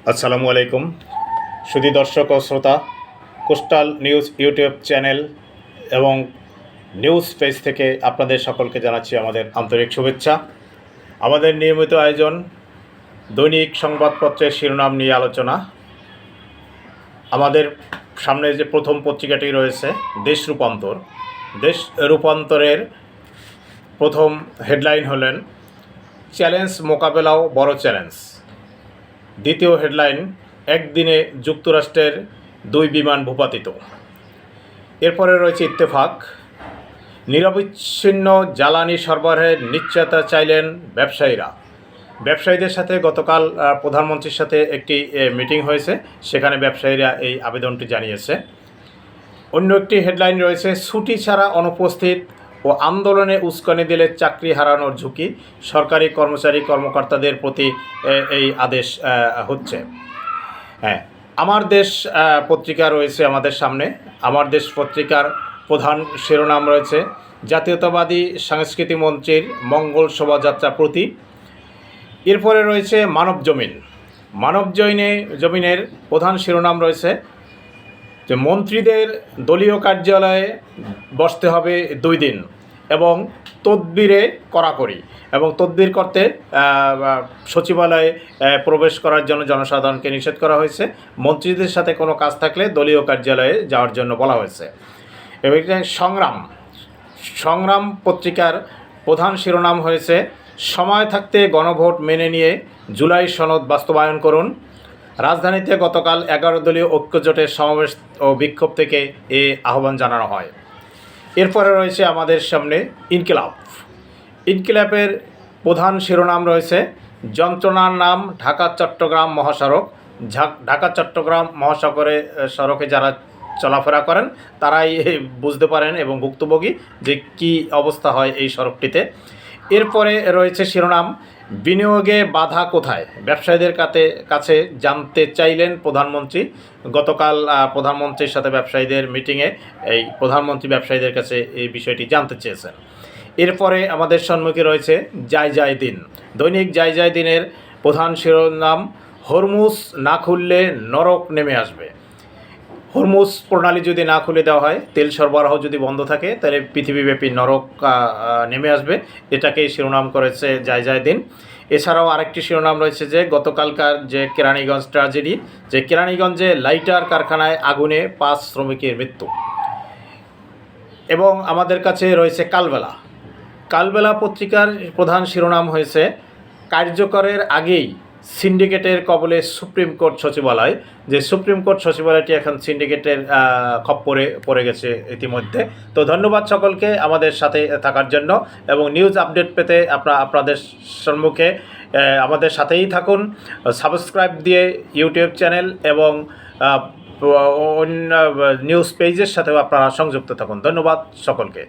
আসসালামু আলাইকুম সুধী দর্শক ও শ্রোতা, কোস্টাল নিউজ ইউটিউব চ্যানেল এবং নিউজ পেজ থেকে আপনাদের সকলকে জানাচ্ছি আমাদের আন্তরিক শুভেচ্ছা। আমাদের নিয়মিত আয়োজন দৈনিক সংবাদপত্রের শিরোনাম নিয়ে আলোচনা। আমাদের সামনে যে প্রথম পত্রিকাটি রয়েছে দেশ রূপান্তর। দেশ রূপান্তরের প্রথম হেডলাইন হলেন চ্যালেঞ্জ মোকাবেলাও বড় চ্যালেঞ্জ। দ্বিতীয় হেডলাইন একদিনে যুক্তরাষ্ট্রের 2 বিমান ভূপাতিত। এরপরে রয়েছে ইত্তেফাক, নিরবিচ্ছিন্ন জ্বালানি সরবরাহের নিশ্চয়তা চাইলেন ব্যবসায়ীরা। ব্যবসায়ীদের সাথে গতকাল প্রধানমন্ত্রীর সাথে একটি মিটিং হয়েছে, সেখানে ব্যবসায়ীরা এই আবেদনটি জানিয়েছে। অন্য একটি হেডলাইন রয়েছে ছুটি ছাড়া অনুপস্থিত ও আন্দোলনে উস্কানি দিলে চাকরি হারানোর ঝুঁকি, সরকারি কর্মচারী কর্মকর্তাদের প্রতি এই আদেশ হচ্ছে। হ্যাঁ, আমার দেশ পত্রিকা রয়েছে আমাদের সামনে। আমার দেশ পত্রিকার প্রধান শিরোনাম রয়েছে জাতীয়তাবাদী সংস্কৃতি মঞ্চের মঙ্গল শোভাযাত্রা প্রতি। এরপরে রয়েছে মানব জমিনের প্রধান শিরোনাম রয়েছে যে মন্ত্রীদের দলীয় কার্যালয়ে বসতে হবে 2 দিন এবং তদবিরে কড়াকড়ি, এবং তদবির করতে সচিবালয়ে প্রবেশ করার জন্য জনসাধারণকে নিষেধ করা হয়েছে। মন্ত্রীদের সাথে কোনো কাজ থাকলে দলীয় কার্যালয়ে যাওয়ার জন্য বলা হয়েছে। এবং সংগ্রাম পত্রিকার প্রধান শিরোনাম হয়েছে সময় থাকতে গণভোট মেনে নিয়ে জুলাই সনদ বাস্তবায়ন করুন। রাজধানীতে গতকাল 11 দলীয় ঐক্যজোটের সমাবেশ ও বিক্ষোভ থেকে এ আহ্বান জানানো হয়। এরপরে রয়েছে আমাদের সামনে ইনকিলাবের প্রধান শিরোনাম রয়েছে যন্ত্রণার নাম ঢাকা চট্টগ্রাম মহাসড়ক। ঢাকা চট্টগ্রাম সড়কে যারা চলাফেরা করেন তারাই বুঝতে পারেন এবং ভুক্তভোগী যে কী অবস্থা হয় এই সড়কটিতে। এরপরে রয়েছে শিরোনাম বিনিয়োগে বাধা কোথায়, ব্যবসায়ীদের কাছে জানতে চাইলেন প্রধানমন্ত্রী। গতকাল প্রধানমন্ত্রীর সাথে ব্যবসায়ীদের মিটিংয়ে এই প্রধানমন্ত্রী ব্যবসায়ীদের কাছে এই বিষয়টি জানতে চেয়েছেন। এরপরে আমাদের সম্মুখে রয়েছে যায় দিন। দৈনিক যায় দিনের প্রধান শিরোনাম হরমুজ না খুললে নরক নেমে আসবে। হরমুজ প্রণালী যদি না খুলে দেওয়া হয়, তেল সরবরাহ যদি বন্ধ থাকে, তাহলে পৃথিবীব্যাপী নরক নেমে আসবে। এটাকেই শিরোনাম করেছে যায় দিন। এছাড়াও আরেকটি শিরোনাম রয়েছে যে গতকালকার যে কেরানীগঞ্জ ট্র্যাজেডি, যে কেরানীগঞ্জে লাইটার কারখানায় আগুনে 5 শ্রমিকের মৃত্যু। এবং আমাদের কাছে রয়েছে কালবেলা পত্রিকার প্রধান শিরোনাম হয়েছে কার্যকরের আগেই সিন্ডিকেটের কবলে সুপ্রিম কোর্ট সচিবালয়। যে সুপ্রিম কোর্ট সচিবালয়টি এখন সিন্ডিকেটের খপ্পরে পড়ে গেছে ইতিমধ্যে। তো ধন্যবাদ সকলকে আমাদের সাথে থাকার জন্য, এবং নিউজ আপডেট পেতে আপনাদের সম্মুখে আমাদের সাথেই থাকুন। সাবস্ক্রাইব দিয়ে ইউটিউব চ্যানেল এবং অন্য নিউজ পেজের সাথেও আপনারা সংযুক্ত থাকুন। ধন্যবাদ সকলকে।